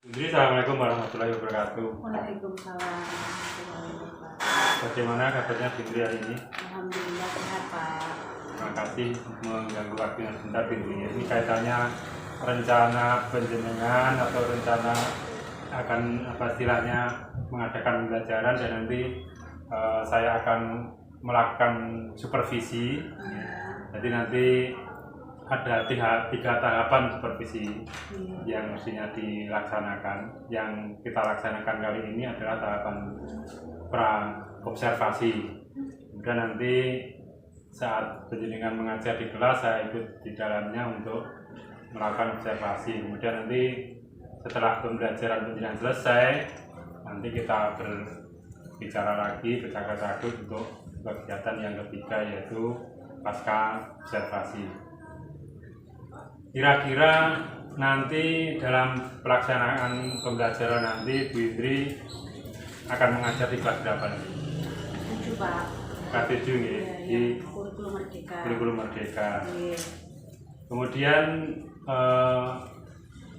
Jadi, Assalamualaikum warahmatullahi wabarakatuh. Waalaikumsalam warahmatullahi wabarakatuh. Bagaimana kabarnya Fitri hari ini? Alhamdulillah sehat Pak. Terima kasih mengganggu waktunya sebentar Fitri. Ini kaitannya rencana penjenengan atau rencana akan apa istilahnya mengadakan pembelajaran dan nanti saya akan melakukan supervisi. Jadi nanti ada tiga tahapan supervisi yang mestinya dilaksanakan. Yang kita laksanakan kali ini adalah tahapan pra-observasi. Kemudian nanti saat penjenengan mengajar di kelas, saya ikut di dalamnya untuk melakukan observasi. Kemudian nanti setelah pembelajaran penjenengan selesai, nanti kita berbicara lagi, bercakap-cakap untuk kegiatan yang ketiga, yaitu pasca observasi. Kira-kira nanti dalam pelaksanaan pembelajaran nanti Bu Indri akan mengajar di kelas berapa nanti? 7 Pak. Kelas 7 ya, di Kurikulum Merdeka. Kurikulum Merdeka. Iya. Kemudian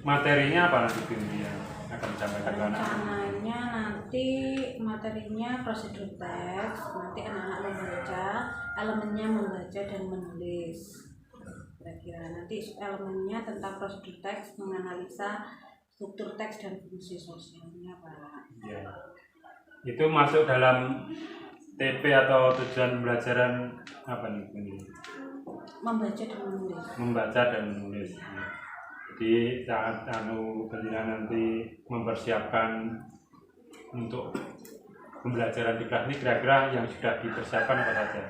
materinya apa nanti Bu Indri yang akan disampaikan ke anak? Rencananya nanti materinya prosedur teks, nanti anak-anak membaca, elemennya membaca dan menulis. Kira-kira nanti elemennya tentang prosedur teks, menganalisa struktur teks dan fungsi sosialnya Pak. Ya. Itu masuk dalam TP atau tujuan pembelajaran apa nih Bu Indri? Membaca dan menulis. Membaca dan menulis. Jadi saat penjenengan nanti mempersiapkan untuk pembelajaran di kelas ini, kira-kira yang sudah dipersiapkan apa saja?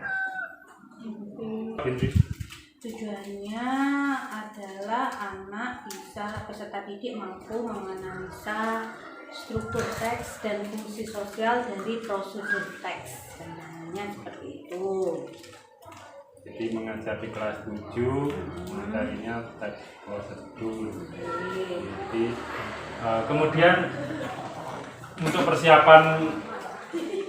Tujuannya adalah anak bisa peserta didik mampu menganalisa struktur teks dan fungsi sosial dari prosedur teks. Rencananya seperti itu. Jadi mengajar di kelas 7, materinya teks prosedur. Jadi kemudian untuk persiapan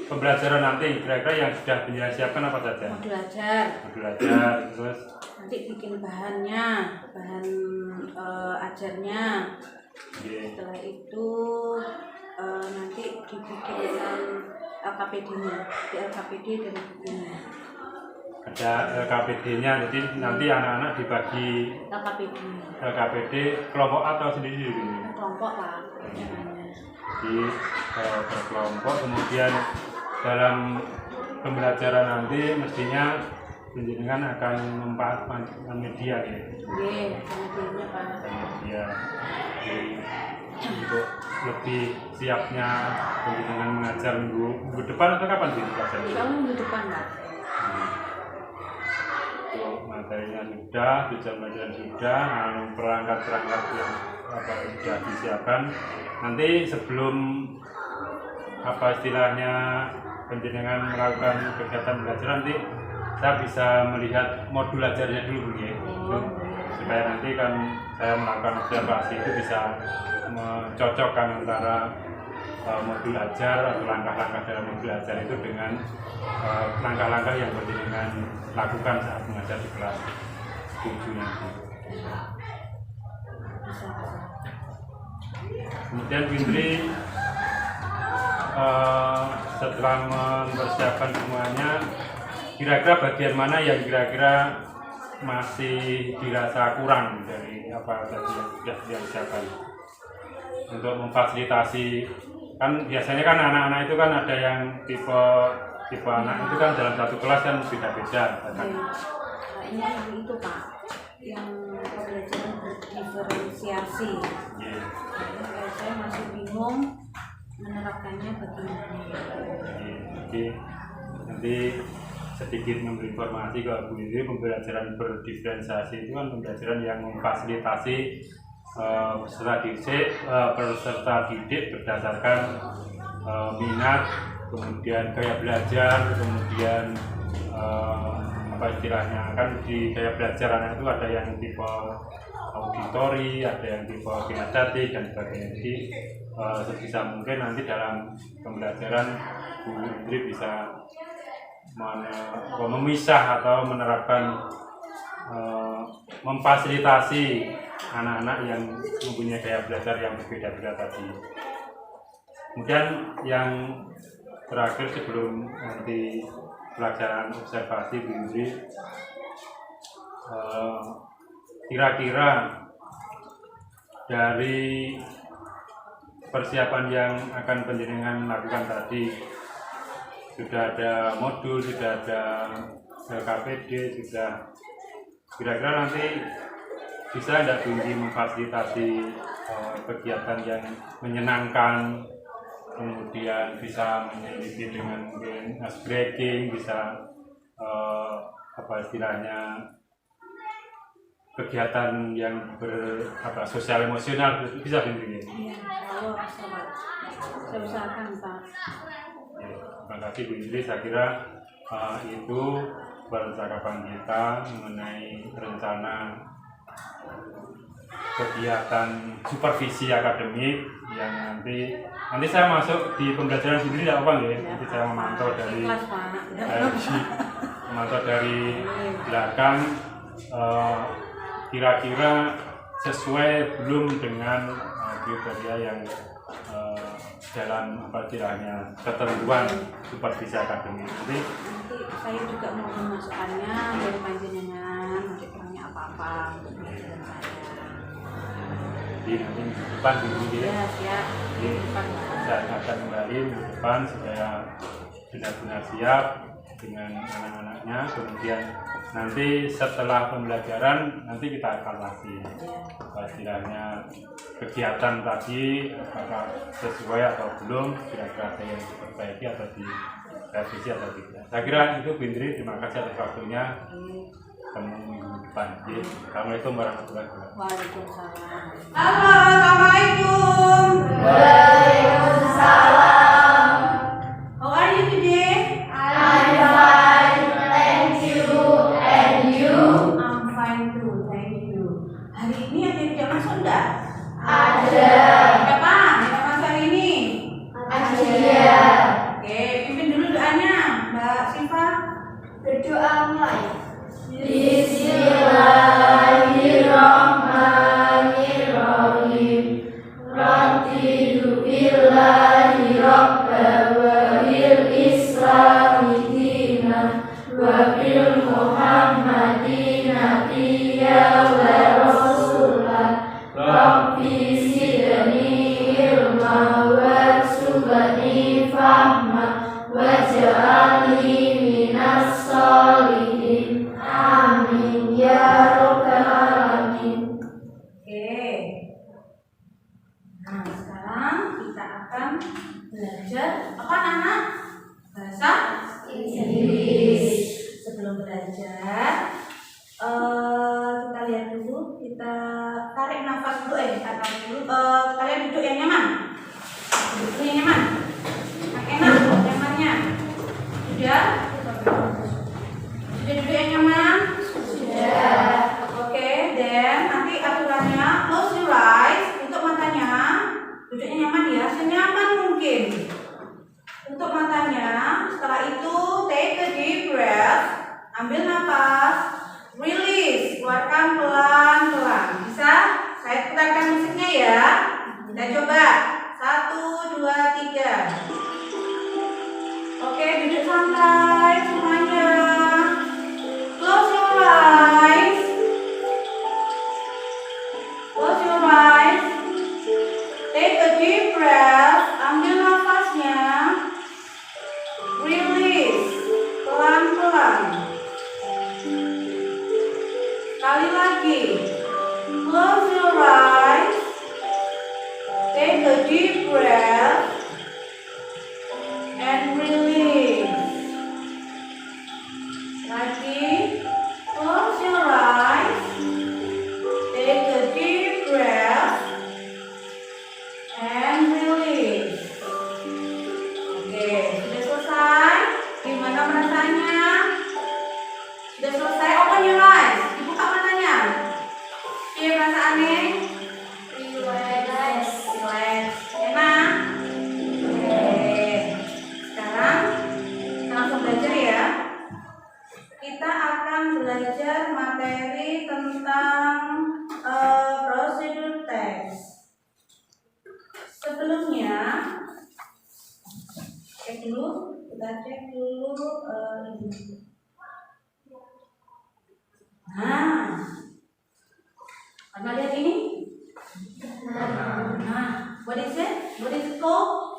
pembelajaran nanti, kira-kira yang sudah penjenengan siapkan apa saja? Modul ajar. Modul ajar, terus Nanti bikin bahannya, bahan ajarnya. Setelah itu nanti dibikinkan LKPD-nya, di LKPD dan bukunya. ada LKPD-nya, jadi nanti anak-anak dibagi LKPD kelompok atau sendiri? Kelompok Pak. Jadi berkelompok, kemudian dalam pembelajaran nanti mestinya penjenengan akan memanfaatkan media ya. Iya, medianya Pak. Media. Jadi untuk lebih siapnya penjenengan mengajar minggu depan atau kapan sih pelajaran? Insya Allah minggu depan Pak. Untuk materinya sudah, tujuan pelajaran sudah, perangkat-perangkat yang sudah disiapkan. Nanti sebelum apa istilahnya penjenengan melakukan kegiatan belajar, nanti saya bisa melihat modul ajarnya dulu ya, supaya nanti kan saya melakukan observasi itu bisa mencocokkan antara modul ajar atau langkah-langkah dalam modul ajar itu dengan langkah-langkah yang penjenengan lakukan saat mengajar di kelas 7 nanti. Kemudian Fitri setelah mempersiapkan semuanya, kira-kira bagian mana yang kira-kira masih dirasa kurang dari apa tadi yang sudah disiapkan untuk memfasilitasi? Kan biasanya kan anak-anak itu kan ada yang tipe anak itu kan dalam satu kelas kan beda-beda. Ini itu Pak, yang pembelajaran berdiferensiasi. Saya masih bingung menerapkannya bagaimana. Jadi nanti sedikit memberi informasi ke Bu Indri, pembelajaran berdiferensiasi itu kan pembelajaran yang memfasilitasi peserta didik berdasarkan minat, kemudian gaya belajar, kemudian apa istilahnya, kan di gaya belajar anak itu ada yang tipe auditori, ada yang tipe kinestetik dan sebagainya. Jadi sebisa mungkin nanti dalam pembelajaran Bu Indri bisa memisah atau menerapkan memfasilitasi anak-anak yang mempunyai gaya belajar yang berbeda-beda tadi. Kemudian yang terakhir sebelum nanti pelajaran observasi Bindri, kira-kira dari persiapan yang akan penjenengan lakukan tadi, sudah ada modul, sudah ada LKPD, sudah kira-kira nanti bisa tidak Bindri memfasilitasi kegiatan yang menyenangkan, kemudian bisa menyelidiki dengan mungkin ice breaking, bisa istilahnya kegiatan yang sosial emosional, bisa Bindri. Iya, kalau sobat, saya usahakan Pak. Terima kasih Bindri, saya kira itu percakapan kita mengenai rencana kegiatan supervisi akademik yang nanti saya masuk di pembelajaran sendiri tidak apa ya, nanti saya memantau dari belakang, kira-kira sesuai belum dengan kriteria yang dalam istilahnya ketentuan supervisi akademik. Nanti saya juga mau memasukkannya dari panjenengan, nanti kurangnya apa-apa untuk pelajaran saya. Nanti minggu depan dulu Ya, siap. Saya akan kembali minggu depan supaya benar-benar siap dengan anak-anaknya. Kemudian nanti setelah pembelajaran nanti kita evaluasi istilahnya kegiatan tadi apakah sesuai atau belum, kira-kira ada yang diperbaiki atau direvisi atau tidak. Saya kira itu Bindri, terima kasih atas waktunya. Ketemu minggu depan. Assalamualaikum warahmatullahi wabarakatuh. Waalaikumsalam. Halo, Assalamualaikum. Waalaikumsalam. How are you today? I'm fine, thank you. And you? I'm fine too, thank you. Hari ini ada yang tidak masuk enggak? Ada. Siapa? Yang masuk hari ini? Asia. Oke, pimpin dulu doanya, Mbak Siva. Berdoa mulai. Bismillahirrahmanirrahim. Raditu billahi rabba wa bil islami dina wa bil muhammadin nabiyya wa rasulah. Rabbi zidni ilma warzuqni fahma waj'alni minas sholihin. Amin ya rabbal alamin. Oke. Nah, sekarang kita akan belajar apa anak? Bahasa Inggris. Sebelum belajar, kita lihat dulu, kita tarik nafas dulu, kita tarik dulu. Kalian duduk yang nyaman. Duduk yang nyaman. Yang enak, nyamannya. Sudah? Sudah duduk yang nyaman? Sudah. Oke, dan nanti aturannya close your eyes untuk matanya. Duduknya nyaman ya, senyaman mungkin. Untuk matanya, setelah itu take a deep breath, ambil nafas, release, keluarkan pelan-pelan. Bisa? Saya putarkan musiknya ya. Kita coba. 1, 2, 3. Oke, duduk santai semuanya. Close your eyes. Close your eyes. Take a deep breath. Ambil nafasnya. Release. Pelan-pelan. Sekali lagi. Close your eyes. Take a deep breath. And release. Lagi. Close your eyes. Take a deep breath. And release. ini? Nah, what is it? What is it called?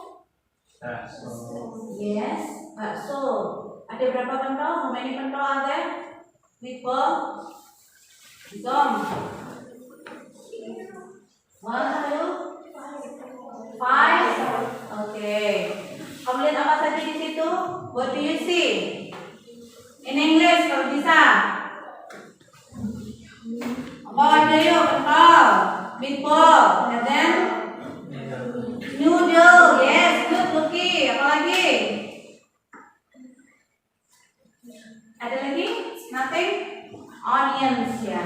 Yes, bakso. Ada berapa pentol? How many pentol are there? People? Tom. 1, 2, 5. Oke. Kamu lihat apa saja di situ? What do you see? In English kalau bisa. Apa aja yuk? Pentol, meatball, and then noodle. Yes, good Lucky. Apa lagi? Ada lagi? Nothing? Onions ya.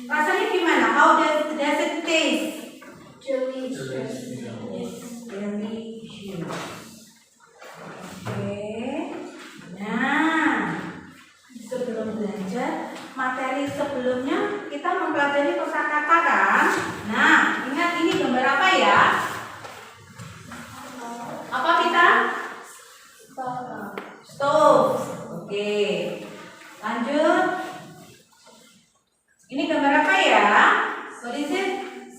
Rasanya gimana? How does it taste? Delicious. Yes, delicious. Oke. Nah, sebelum belajar materi sebelumnya kita mempelajari kosakata kan? Nah, ingat ini gambar apa ya? Apa kita? Stove. Oke. Lanjut. Ini gambar apa ya? What is it?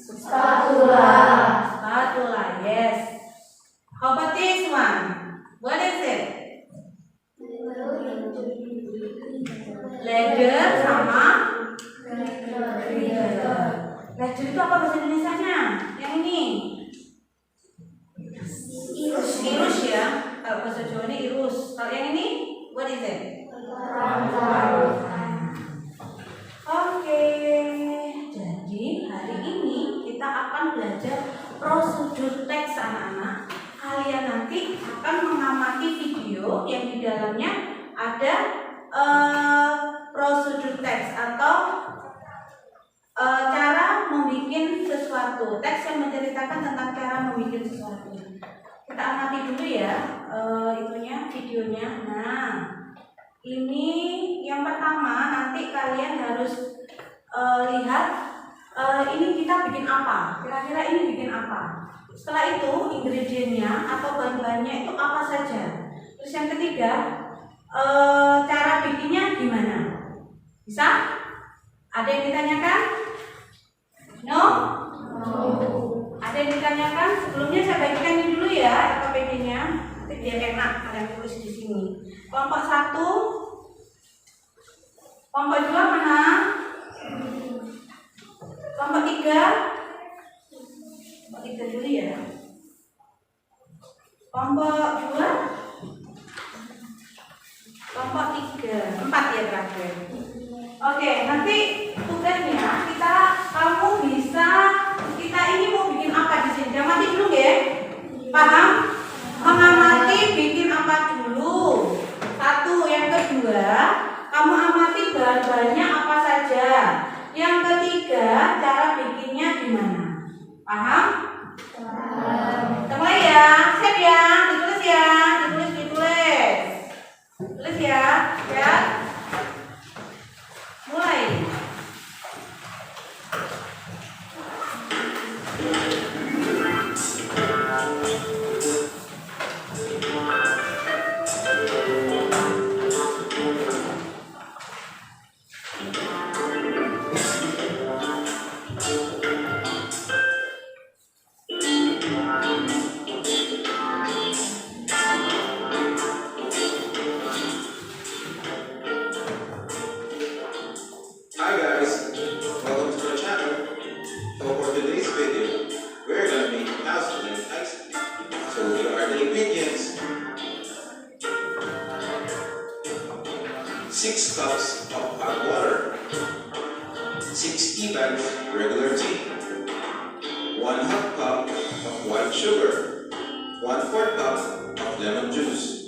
Spatula. Spatula, yes. How about this one? What is it? Ladder sama ladder itu apa bahasa Indonesianya? Yang ini? Irus ya. Kalau bahasa Jawa ini irus. Kalau yang ini? What is it? Oke, jadi hari ini kita akan belajar prosedur teks anak-anak. Kalian nanti akan mengamati video yang di dalamnya ada prosedur teks atau cara membuat sesuatu. Teks yang menceritakan tentang cara membuat sesuatu. Kita amati dulu ya videonya. Nah, ini yang pertama nanti kalian harus lihat ini kita bikin apa. Kira-kira ini bikin apa. Setelah itu ingredientnya atau bahan-bahannya itu apa saja. Terus yang ketiga cara bikinnya gimana. Bisa? Ada yang ditanyakan? No? Ada yang ditanyakan? Sebelumnya saya bagikan ini dulu ya RKPD-nya. Biar enak kalian tulis di sini. Kelompok 1, kelompok 2 mana? Kelompok 3, kelompok 3 dulu ya. Kelompok 2, kelompok 3, 4 ya terakhir. Oke, nanti tugasnya kita ini mau bikin apa di sini? Amati dulu ya. Paham? Mengamati bikin apa dulu. 1, yang kedua, kamu amati bahan-bahannya apa saja. Yang ketiga, cara bikinnya gimana. Paham? Kita mulai ya. Siap ya? Ditulis ya. Ditulis. Tulis ya. Ya. Mulai. Hi guys, welcome to my channel. So for today's video, we're gonna make house blend ice cream. So here are the ingredients: 6 cups of hot water, 6 tea bags regular tea, 1 half cup of white sugar, 1/4 cup of lemon juice.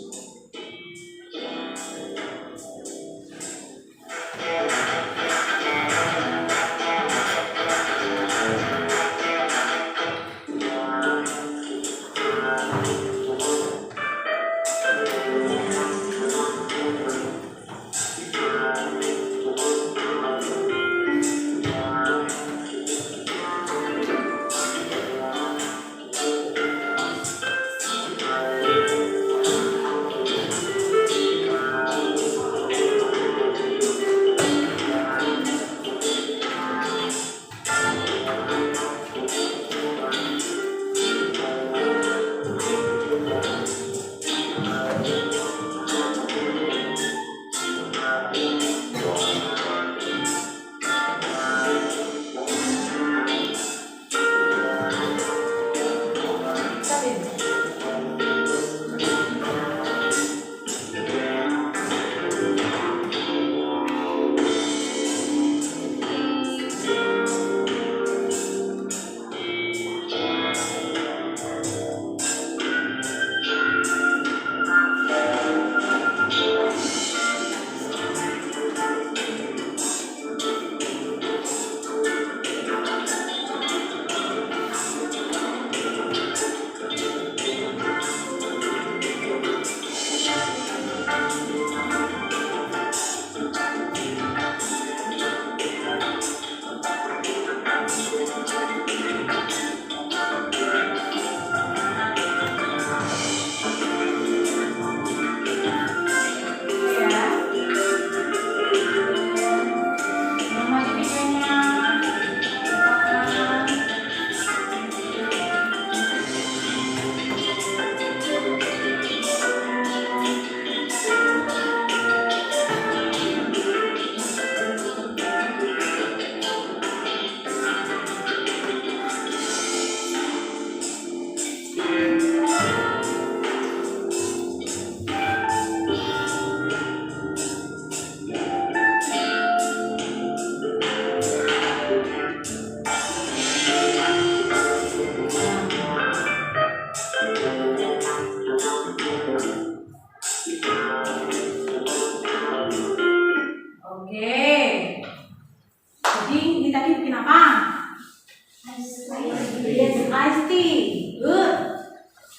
Yes, iced tea. Good.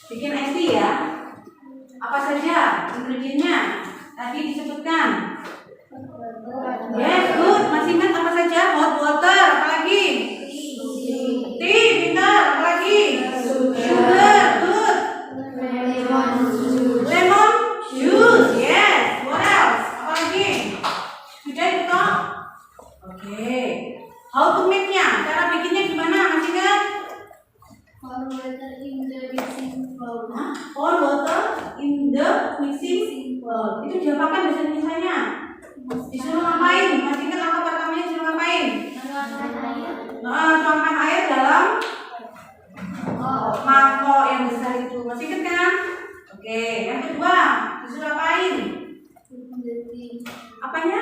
Bikin iced tea ya. Apa saja ingredientnya? Tadi disebutkan. Yes, good. Masih ingat apa saja? Hot water. Apalagi? Tea, pintar. Apalagi? Sugar. Good. Lemon juice. Yes. What else? Apalagi? Sudah itu toh? Oke. How to make-nya? Cara bikinnya gimana? Masih ingat? Pour water in the mixing bowl. Pour water in the mixing bowl. Itu diapakan bahasa Indonesianya? Disuruh ngapain? Masih ingat langkah pertamanya disuruh ngapain? Tuangkan air dalam mangkok yang besar itu. Masih ingat kan? Oke. Yang kedua disuruh ngapain? Apanya?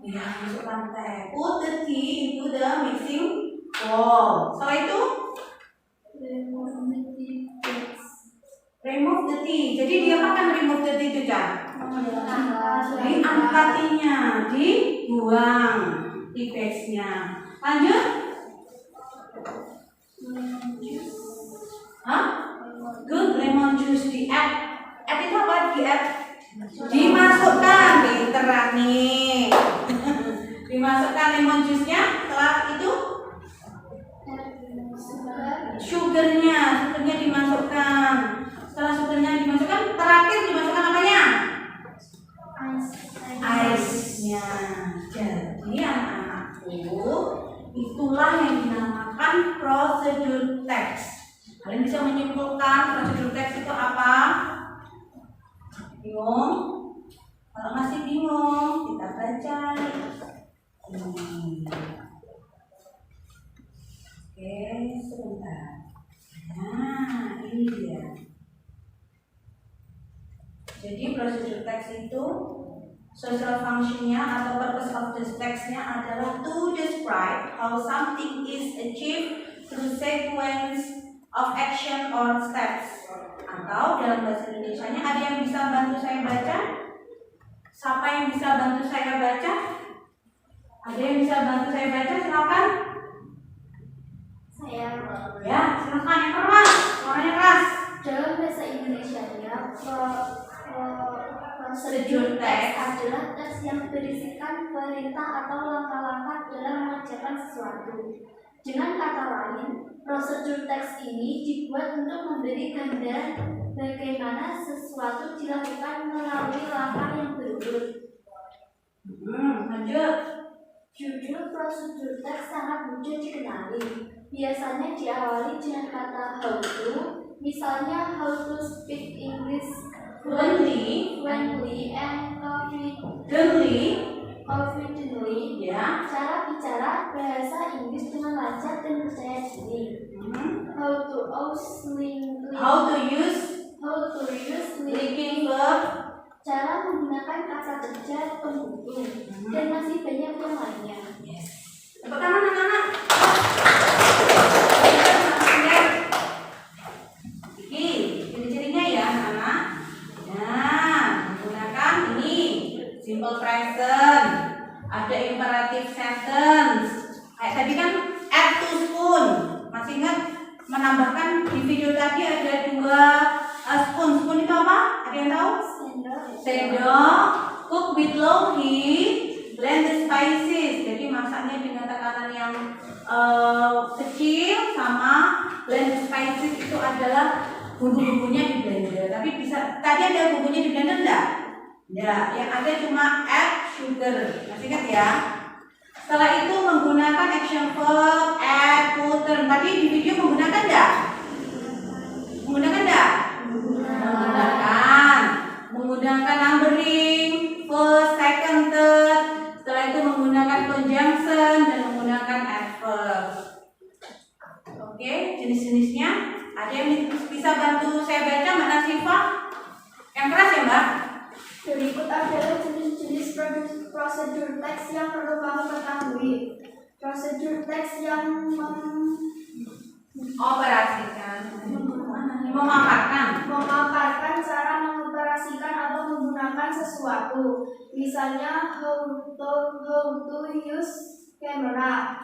Ya, masukkan teh. Put the tea into the mixing bowl. Setelah itu remove the tea. Jadi dia akan remove the tea itu, Cak? Diangkat tea-nya, dibuang tea bags-nya. Lanjut. Hah? Good, lemon juice di add. Add itu apa? Di add. Dimasukkan, pinteran nih. Dimasukkan lemon juice-nya. Setelah itu sugarnya dimasukkan. Setelah sugarnya dimasukkan, terakhir dimasukkan apanya? Ice-nya. Jadi anak-anakku, itulah yang dinamakan prosedur teks. Kalian bisa menyimpulkan prosedur teks itu apa? Bingung? Kalau masih bingung, kita baca. Oke, sebentar. Nah, ini dia. Jadi prosedur teks itu social functionnya atau purpose of the text-nya adalah to describe how something is achieved through sequence of action or steps. Atau dalam bahasa Indonesianya ada yang bisa bantu saya baca? Siapa yang bisa bantu saya baca? Ada yang bisa bantu saya baca? Silakan. Saya Ya, silakan yang keras. Suaranya keras. dalam bahasa Indonesianya Prosedur teks adalah teks yang berisikan perintah atau langkah-langkah dalam mengerjakan sesuatu. Dengan kata lain, prosedur teks ini dibuat untuk memberi gambaran bagaimana sesuatu dilakukan melalui langkah yang berurut. Lanjut. Judul prosedur teks sangat mudah dikenali. Biasanya diawali dengan kata how to, misalnya how to speak English Fluently, and confidently. ya. Cara bicara bahasa Inggris dengan lancar dan percaya diri. How to use Linking verb. cara menggunakan kata kerja penghubung dan masih banyak yang lainnya. Tepuk tangan anak-anak. Ini ciri-cirinya ya anak-anak. Nah, menggunakan ini simple present, ada imperative sentence. Kayak tadi kan add to spoon. Masih ingat menambahkan di video tadi ada 2 spoon. Spoon itu apa? Ada yang tahu? Sendok. Cook with low heat. Blend the spices. Jadi masaknya dengan tekanan yang kecil, sama blend the spices itu adalah bumbu-bumbunya di blender. Tapi bisa tadi ada bumbunya di blender enggak? Ya, yang ada cuma add sugar. Masih ingat ya? Setelah itu menggunakan action verb add, put, turn. Tadi di video menggunakan enggak? Menggunakan enggak? Menggunakan numbering, first, second, third. Setelah itu menggunakan conjunction dan menggunakan adverb. Oke, jenis-jenisnya. Ada yang bisa bantu saya baca, Mbak Nasifa? Yang keras ya, Mbak? Berikut adalah jenis-jenis prosedur teks yang perlu kamu ketahui. Prosedur teks yang memaparkan cara mengoperasikan atau menggunakan sesuatu. Misalnya how to use camera.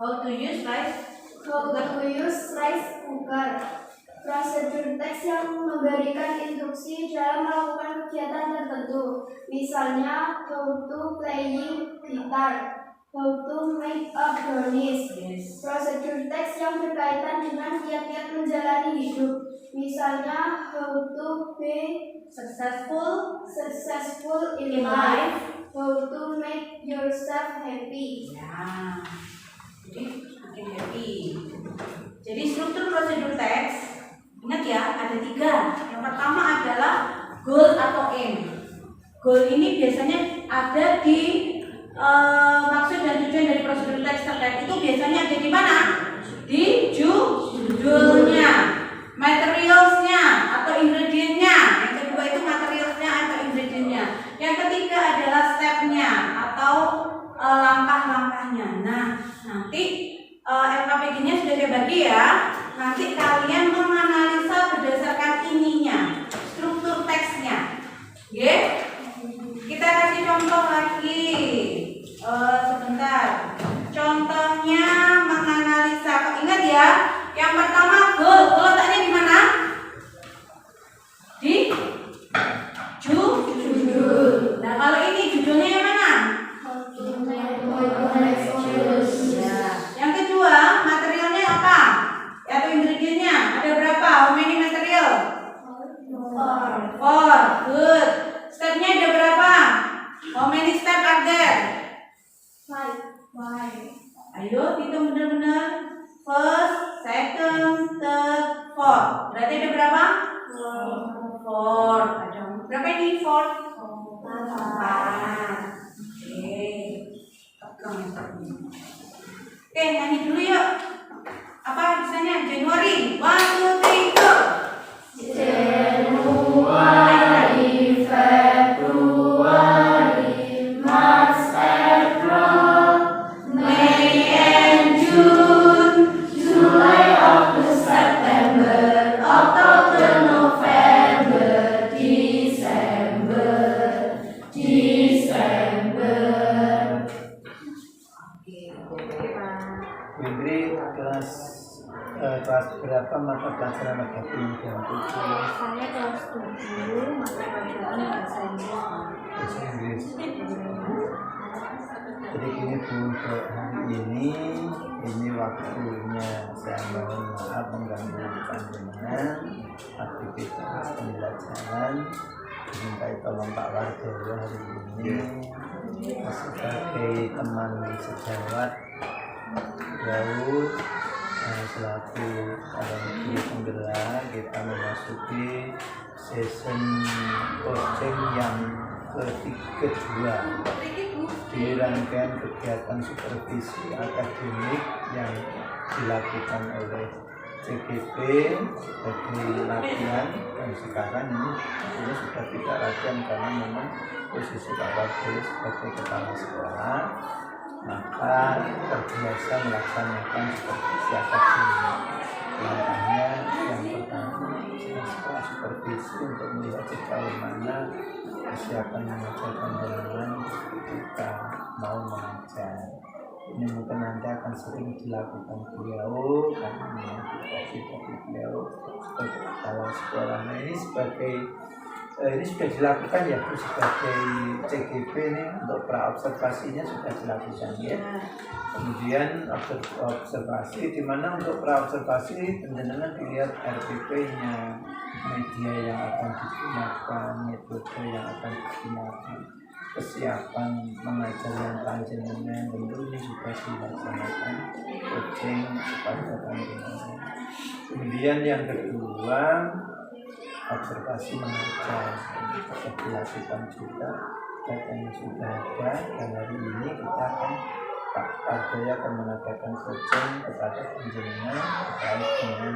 How to use rice? How to use rice cooker. Prosedur teks yang memberikan instruksi dalam melakukan kegiatan tertentu. Misalnya, how to playing guitar, how to make a brownies. Yes. Prosedur teks yang berkaitan dengan kiat-kiat menjalani hidup. Misalnya, how to be Successful. successful in In life, how to make yourself happy. Ya. Jadi makin happy. Jadi struktur prosedur teks, ingat ya, ada 3. Yang pertama adalah goal atau aim. Goal ini biasanya ada di maksud dan tujuan dari prosedur teks terkait itu biasanya ada di mana? Di judulnya, materialsnya atau ingredientnya. Yang kedua itu materialsnya atau ingredientnya. Yang ketiga adalah stepnya atau langkah-langkahnya. Nah, nanti LKPG-nya sudah saya bagi ya. Nanti kalian menganalisa berdasarkan ininya, struktur teksnya. Oke? Kita kasih contoh lagi. Sebentar. Contohnya menganalisa. Ingat ya, yang pertama goal. Goal letaknya di mana? Di judul. Nah, kalau ini judulnya yang mana? Ya. Yang kedua, materialnya apa? Atau ingredientnya? Ada berapa? How many material? 4. Good. Stepnya ada berapa? How many step are there? 5. Ayo hitung benar-benar. First, second, third, fourth. Berarti ada berapa? 4. Ada berapa ini? 4. 4. Oke, nyanyi dulu yuk. Apa tulisannya? Januari. 1, 2, 3, go. Januari, Februari, March, April, May and June, July, August, September, October, November, December. Fitri kelas berapa mata pelajaran negatif yang Saya kelas 7 mata pelajaran bahasa Inggris. bahasa Inggris. Jadi gini Bu, untuk hari ini waktunya saya mohon maaf mengganggu panjenengan aktivitas pembelajaran. Dimintai tolong Pak Wardoyo hari ini sebagai teman sejawat jauh selaku guru penggerak kita memasuki season coaching yang kedua di rangkaian kegiatan supervisi akademik yang dilakukan oleh CGP sebagai latihan, dan sekarang ini sudah tidak latihan karena memang posisi Pak Wardoyo sebagai kepala sekolah, maka terbiasa melaksanakan supervisi akademik. Langkahnya yang pertama setelah supervisi untuk melihat sejauh mana kesiapan mengajar panjenengan ketika mau mengajar. Ini mungkin nanti akan sering dilakukan beliau karena motivasi dari beliau sebagai kepala sekolah. Nah, ini sudah dilakukan ya Bu, sebagai CGP ini untuk pra-observasinya sudah dilakukan ya. Kemudian observasi di mana untuk pra-observasi penjenengan dilihat RPP-nya, media yang akan digunakan, metode yang akan digunakan, kesiapan mengajar yang panjenengan, tentu ini juga dilaksanakan coaching kepada panjenengan. Kemudian yang kedua, observasi mengajar sudah dilakukan juga, data yang sudah ada, dan hari ini kita akan Pak Wardoyo akan mengadakan coaching kepada panjenengan terkait dengan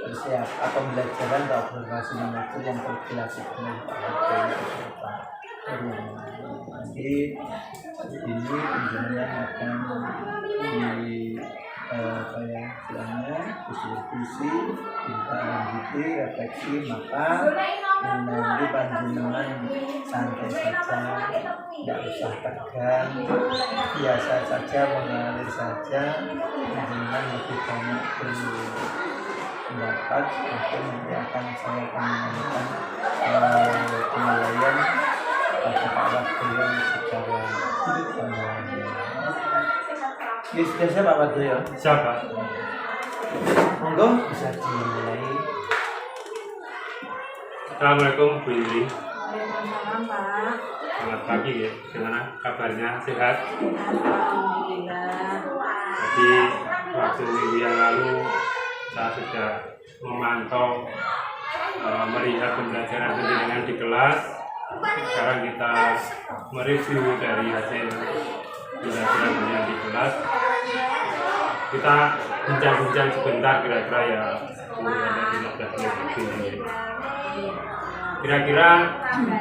persiapan pembelajaran atau observasi mengajar yang dilakukan oleh Pak Wardoyo. Nanti hari ini panjenengan akan istilahnya diskusi, kita lanjuti, refleksi, maka nanti panjenengan santai saja, tidak usah tegang, biasa saja, mengalir saja, panjenengan lebih banyak pendapat, mungkin nanti akan saya menyampaikan penilaian pada Pak Wadoyo secara ini sudah siap Pak Wadoyo? Siapa? Monggo bisa dimulai. Assalamualaikum Bu Indri. Waalaikumsalam Pak. Selamat pagi ya. Gimana kabarnya? Sehat? Alhamdulillah. Jadi waktu minggu yang lalu saya sudah memantau melihat pembelajaran pendidikan di kelas. Sekarang kita mereview dari hasil pembelajaran pendidikan di kelas. Kita bincang-bincang sebentar kira-kira ya 10-15 menit begini. Kira-kira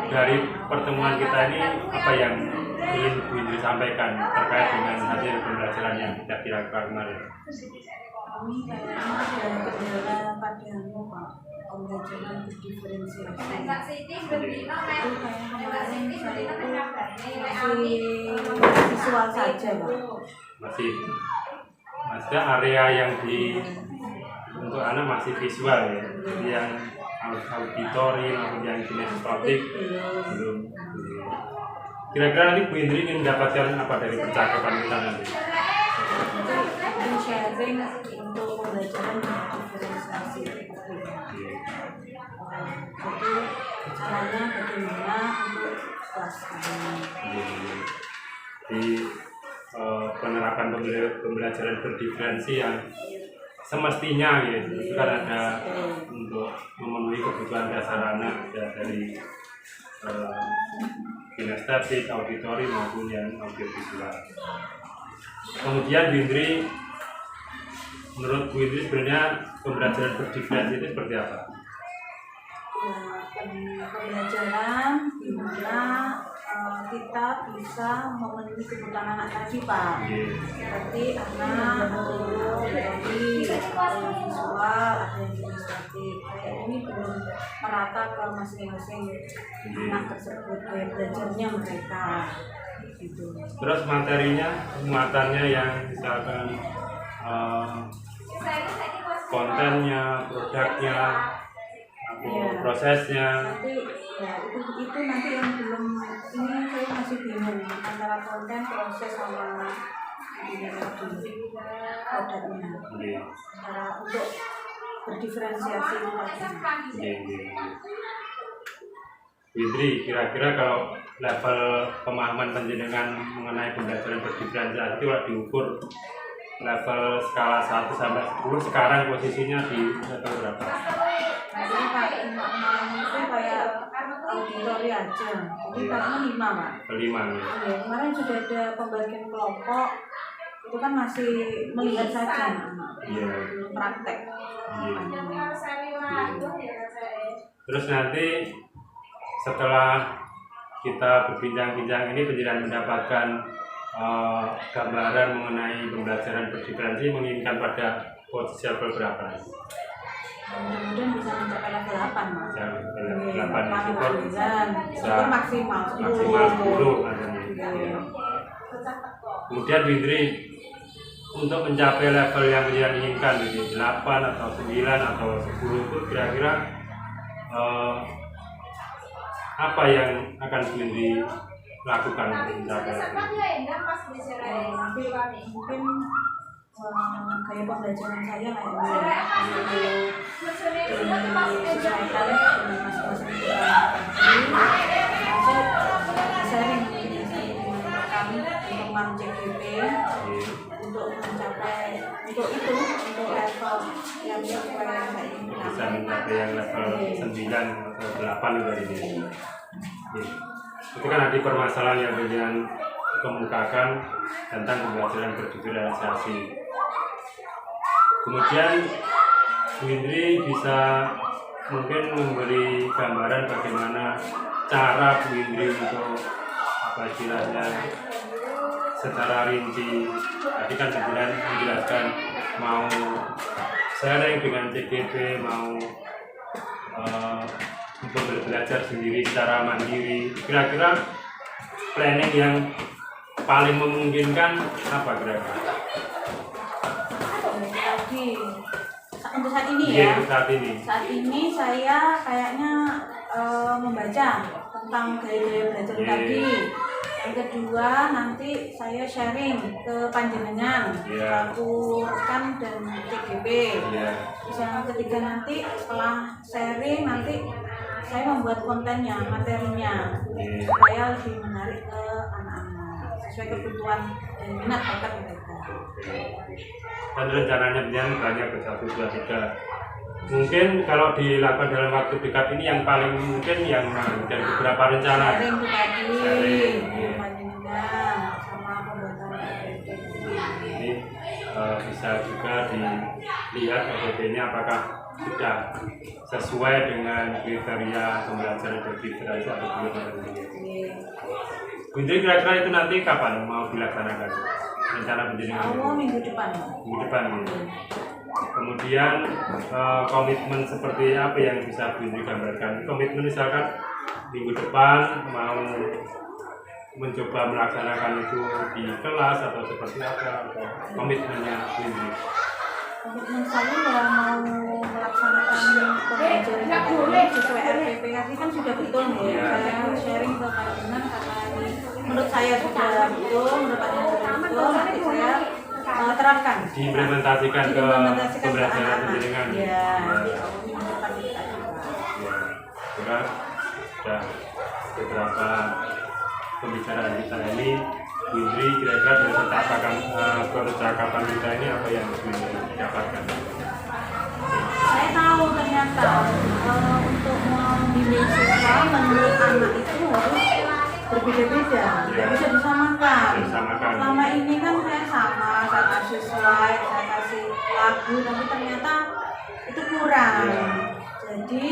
dari pertemuan kita ini apa yang ingin Bu Indri sampaikan terkait dengan hasil pembelajaran yang sudah dilakukan kemarin? Kami kayaknya ada kendala pada Pak pembelajaran berdiferensiasi. Itu kayak kemarin saya itu masih visual saja Pak. Masih area yang untuk anak masih visual ya, jadi yang auditori maupun yang kinestetik belum. Kira-kira nanti Bu Indri ingin mendapatkan apa dari percakapan kita nanti? Itu sharing untuk pembelajaran berdiferensiasi. Jadi caranya bagaimana untuk kelas ini. Di penerapan pembelajaran berdiferensi yang semestinya ya, itu kan ada untuk memenuhi kebutuhan dasar anak ya, dari kinestetik, auditori maupun yang audiovisual. Kemudian Bu Indri, menurut Bu Indri sebenarnya pembelajaran berdiferensi itu seperti apa? Ya, pembelajaran di mana kita bisa memenuhi kebutuhan anak tadi Pak. Seperti anak auditori, ada yang visual, ada yang kinestetik. Kayak ini belum merata ke masing-masing anak tersebut gaya belajarnya mereka. Gitu. Terus materinya, muatannya yang misalkan kontennya, produknya, prosesnya. Nanti ya itu nanti yang belum, ini saya masih bingung antara konten, proses sama ini tadi produknya. Cara untuk berdiferensiasi itu tadi. Indri, kira-kira kalau level pemahaman panjenengan mengenai pembelajaran berdiferensiasi kalau diukur level skala 1 sampai 10, sekarang posisinya di level berapa? Jadi kayak itu kayak auditori aja. Jadi karena 5 Pak. 5 ya. Ya, kemarin sudah ada pembagian kelompok. Itu kan masih melihat saja belum praktek. Terus nanti setelah kita berbincang-bincang ini penjelasan mendapatkan gambaran mengenai pembelajaran berdiferensi menginginkan pada posisi level berapa? Mudah-mudahan bisa mencapai level 8 Mas. Level 8 support Syukur maksimal 10 katanya. Kemudian Bu Indri, untuk mencapai level yang kalian inginkan, 8 atau 9 atau 10 itu kira-kira apa yang akan Bu Indri lakukan untuk mencapai nanti mungkin kayak pembelajaran saya kayak disesuaikan dengan masing-masing sharing dengan kami untuk MAM-CGP untuk mencapai untuk level yang sesuai yang saya inginkan. bisa mencapai yang level 9 atau 8 dari ini. Itu kan ada permasalahan yang kalian kemukakan tentang pembelajaran berdiferensiasi. Kemudian Bu Indri bisa mungkin memberi gambaran bagaimana cara Bu Indri untuk apa istilahnya secara rinci. Tadi kan kemudian menjelaskan mau sharing dengan CGP, mau untuk belajar sendiri secara mandiri, kira-kira planning yang paling memungkinkan apa kira-kira? Tadi untuk saat ini Iya, ya. untuk saat ini. Saat ini saya kayaknya membaca tentang gaya-gaya belajar Iya. tadi. Yang kedua nanti saya sharing ke panjenengan Iya. selaku rekan dan CGP. Iya. Terus yang ketiga nanti setelah sharing nanti saya membuat kontennya, materinya Iya. supaya lebih menarik ke anak-anak sesuai kebutuhan dan minat bakat mereka. Dan rencananya Bian banyak ke 1, 2, 3. Mungkin kalau dilakukan dalam waktu dekat ini yang paling mungkin yang mana? Dan beberapa rencana. Sharing itu tadi, Sharing, iya. panjenengan sama pembuatan RPP. Ini bisa juga dilihat RPP-nya apakah sudah sesuai dengan kriteria pembelajaran berliterasi atau belum. Bunda, kira-kira itu nanti kapan mau dilaksanakan rencana pendidikan? Allah minggu depan. Minggu depan ya. Kemudian komitmen seperti apa yang bisa Bunda gambarkan? Komitmen misalkan minggu depan mau mencoba melaksanakan itu di kelas atau seperti apa? Atau komitmennya Bunda? Komitmen saya ya mau melaksanakan pembelajaran ini sesuai RPP tadi kan sudah betul nih. Iya. Saya sharing ke panjenengan karena ini menurut saya sudah betul, menurut panjenengan betul, nanti saya terapkan. Diimplementasikan ke pembelajaran anak-anak. pendidikan. Ya, di awal minggu depan kita coba. Ya, sudah beberapa pembicaraan kita ini. Bunda, kira-kira dari percakapan kita ini apa yang Bunda dapatkan? Saya tahu ternyata untuk membimbing siswa menurut anak itu harus berbeda-beda, tidak bisa disamakan. Disamakan. Selama ini kan saya kasih slide, saya kasih lagu, tapi ternyata itu kurang. Ya. Jadi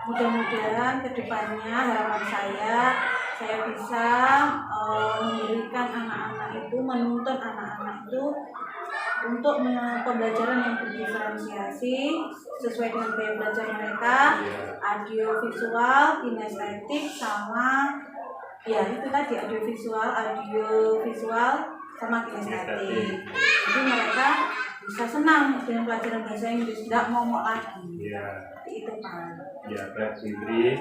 mudah-mudahan kedepannya harapan saya bisa memberikan anak-anak itu, menuntun anak-anak itu untuk pembelajaran yang berdiferensiasi sesuai dengan gaya belajar mereka, audio visual, kinestetik, sama ya itu tadi audio visual sama kinestetik. Jadi mereka bisa senang dengan pelajaran bahasa Inggris, tidak momok lagi. Ya. Itu Pak. Ya, baik Bunda,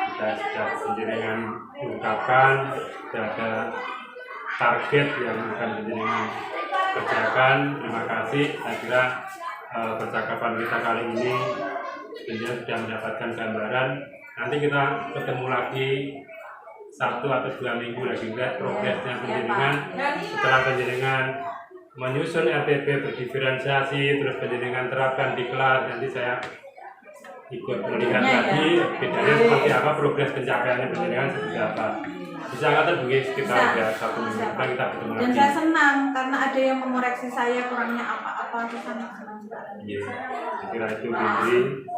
kita sudah penjenengan ungkapkan, sudah ada target yang akan penjenengan kerjakan. Terima kasih. Saya kira percakapan kita kali ini penjenengan sudah mendapatkan gambaran. Nanti kita ketemu lagi 1 atau 2 minggu lagi lihat progresnya penjenengan. Setelah penjenengan menyusun RPP berdiferensiasi, terus penjenengan terapkan di kelas, nanti saya ikut melihat lagi bedanya seperti apa, progres pencapaiannya penjenengan seperti apa. Bisa kata begini sekitar Bisa. 1 minggu depan kita ketemu Dan lagi. saya senang karena ada yang mengoreksi saya kurangnya apa-apa, saya sangat senang sekali. Iya, saya kira itu Bunda.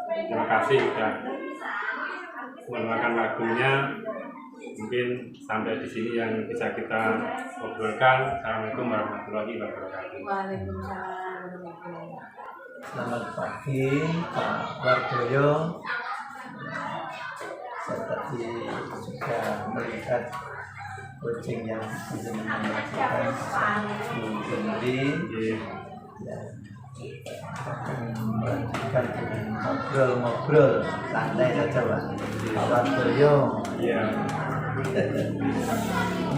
Terima kasih sudah meluangkan waktunya. Mungkin sampai di sini yang bisa kita obrolkan. Assalamualaikum warahmatullahi wabarakatuh. Waalaikumsalam warahmatullahi wabarakatuh. Selamat pagi Pak Wardoyo. Saya tadi sudah melihat coaching yang penjenengan lakukan Bu Bunda. Ya, akan melanjutkan dengan ngobrol-ngobrol santai saja Pak. Pak Wardoyo. Iya.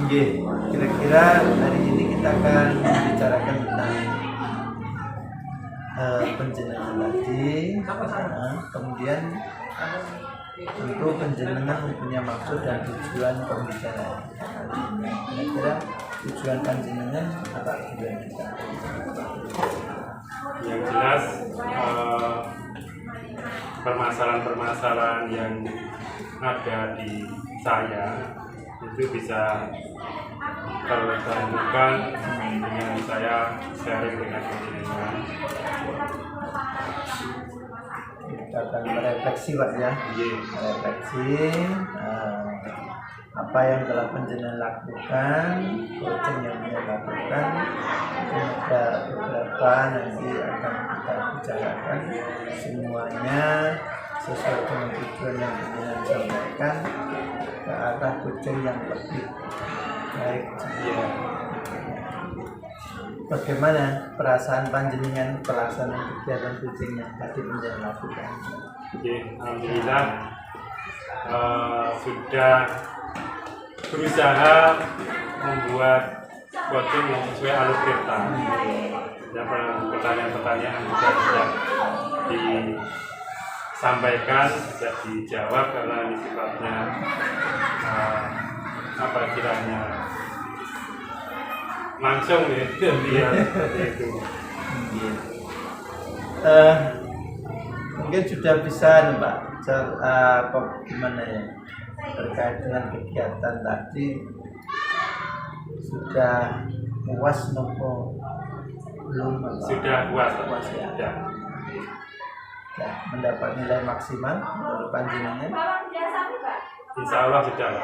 Oke, kira-kira hari ini kita akan membicarakan tentang penjenengan tadi. Kemudian tentu penjenengan mempunyai maksud dan tujuan pembicaraan. Kira-kira tujuan penjenengan apa tujuan kita? Yang jelas permasalahan-permasalahan yang ada di saya itu bisa terbangunkan dengan saya sharing dengan penjenengan. Kita akan merefleksi Pak ya. Iya. Refleksi apa yang telah penjenengan lakukan, coaching yang dia lakukan. Ada beberapa apa nanti akan kita bicarakan semuanya sesuai dengan tujuan yang pimpinan sampaikan ke arah kucing yang lebih baik. Iya. Bagaimana perasaan panjenengan pelaksanaan kegiatan kucing yang tadi menjadi lakukan? Oke, alhamdulillah sudah berusaha membuat coaching yang sesuai alur cerita. Dan pertanyaan-pertanyaan juga sudah disampaikan, sudah dijawab karena ini sifatnya apa istilahnya langsung ya, seperti itu. Mungkin sudah bisa Mbak apa gimana ya terkait dengan kegiatan tadi, sudah puas nopo belum Mbak? Sudah puas ya. sudah. Ya, mendapat nilai maksimal menurut panjenengan? Insya Allah sudah.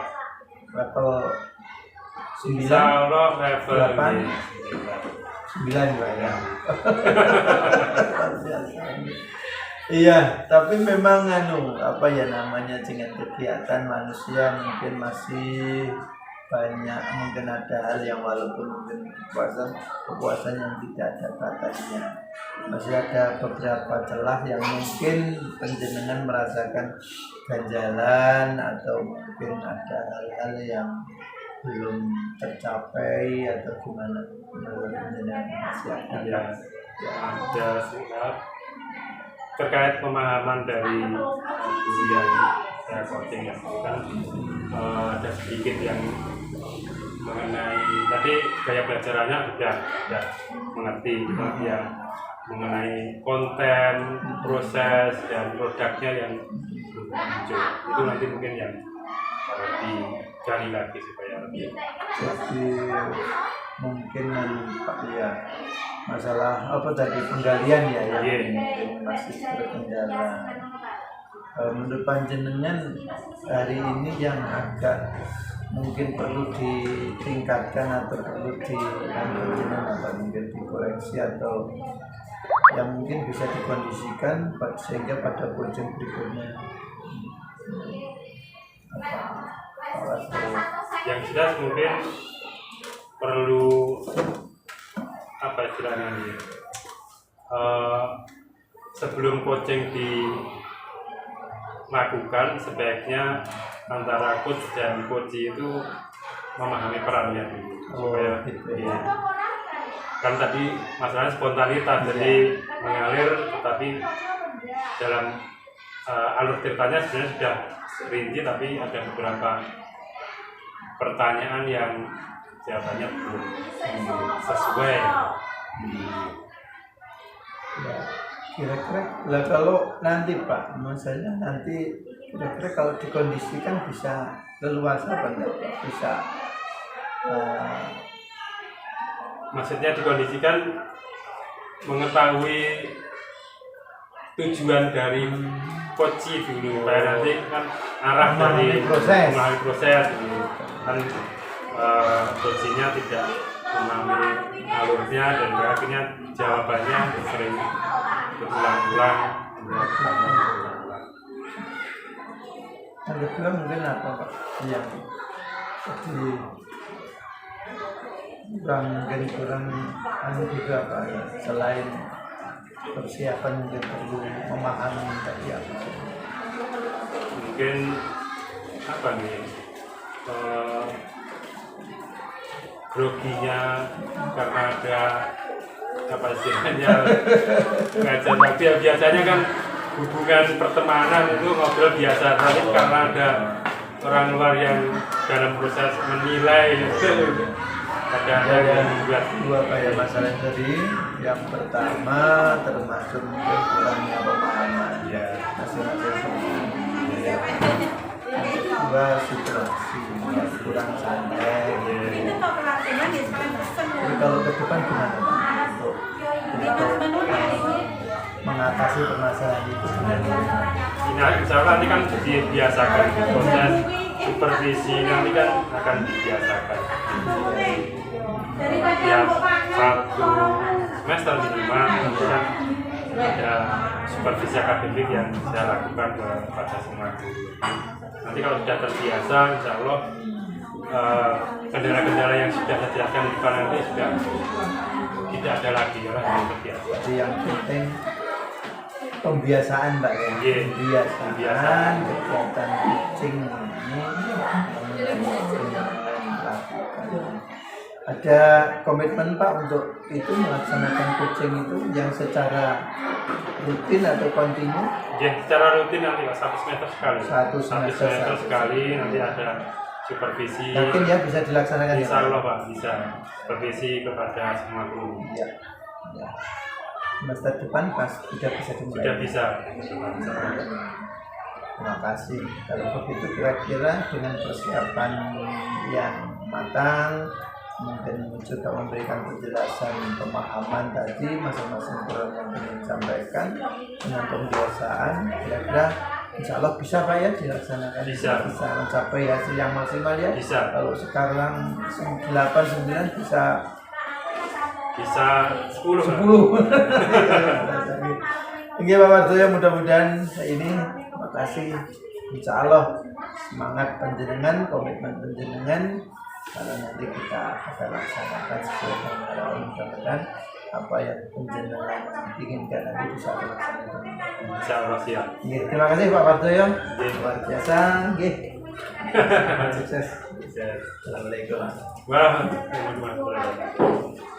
Level 9? Insya Allah level 8? 9 Mbak ya. Iya, tapi memang apa ya namanya dengan kegiatan manusia mungkin masih banyak, mungkin ada hal yang walaupun mungkin kepuasan yang tidak ada batasnya, masih ada beberapa celah yang mungkin panjenengan merasakan ganjalan atau mungkin ada hal-hal yang belum tercapai atau gimana menurut panjenengan masih ada. Ya, ada surat terkait pemahaman dari guru yang saya coaching ya, kan ada sedikit yang mengenai tadi gaya belajarannya sudah mengerti, yang mengenai konten, proses dan produknya yang belum muncul, itu nanti mungkin yang digali lagi supaya lebih. Jadi mungkin Pak ya masalah apa tadi penggalian ya yang masih terkendala. Menurut panjenengan hari ini yang agak mungkin perlu ditingkatkan atau perlu atau mungkin dikoreksi atau yang mungkin bisa dikondisikan sehingga pada kucing berikutnya yang jelas mungkin perlu apa istilahnya ini, sebelum coaching dilakukan sebaiknya antara coach dan coach itu memahami perannya dulu supaya ya, kan tadi masalahnya spontanitas jadi mengalir, tetapi dalam alur ceritanya sebenarnya sudah rinci tapi ada beberapa pertanyaan yang jawabannya belum sesuai. Ya, kira-kira lah kalau nanti Pak, misalnya nanti kira-kira kalau dikondisikan bisa leluasa apa enggak? Bisa maksudnya dikondisikan mengetahui tujuan dari coach dulu, supaya nanti kan arah dari memahami proses kan coachnya tidak memahami alurnya dan akhirnya jawabannya sering berulang-ulang. Ada pula mungkin apa Pak yang kurang juga Pak ya, selain persiapan mungkin perlu memahami tadi apa mungkin apa nih groginya karena ada apa istilahnya ngajar lagi ya, biasanya kan hubungan pertemanan itu ngobrol biasa, tapi karena ada orang luar yang dalam proses menilai ada yang membuat dua kayak masalah tadi. Yang pertama termasuk mungkin kurangnya pemahaman ya masing-masing. Kedua situasi kurang santai. Jadi kalau ke depan gimana Pak untuk mengatasi permasalahan itu? Nah, insya Allah nanti kan dibiasakan proses supervisi, nanti kan akan dibiasakan. Tiap 1 semester semester minimal, kemudian ada supervisi akademik yang saya lakukan kepada semua guru. Nanti kalau sudah terbiasa, insya Allah kendala-kendala yang sudah saya jelaskan di depan nanti sudah tidak ada lagi karena sudah terbiasa. Jadi yang penting pembiasaan Mbak ya. Iya. Pembiasaan kegiatan kucing ini ada komitmen Pak untuk itu melaksanakan kucing itu yang secara rutin atau kontinu? Ya, secara rutin nanti Pak, 1 semester sekali. Satu semester sekali nanti ada supervisi. Yakin ya bisa dilaksanakan? Insya Allah Pak, bisa supervisi kepada semua guru. Ya. Ya. Semester depan pas sudah bisa dimulai. Sudah bisa. Terima kasih. Kalau begitu kira-kira dengan persiapan yang matang, mungkin juga memberikan penjelasan pemahaman tadi masing-masing guru yang ingin disampaikan dengan pembiasaan, kira-kira insya Allah bisa Pak ya dilaksanakan. Bisa mencapai hasil yang maksimal ya. Bisa. Kalau sekarang 8-9 bisa 10. 10. Oke Pak Wardoyo, mudah-mudahan ini terima kasih. Insya Allah semangat penjenengan, komitmen penjenengan, kalau nanti kita akan laksanakan sesuai dengan harapan, mudah-mudahan apa yang penjenengan inginkan nanti bisa dilaksanakan. Insya Allah siap. Terima kasih Pak Wardoyo, luar biasa. Sukses. Sukses. Assalamualaikum. Warahmatullahi wabarakatuh.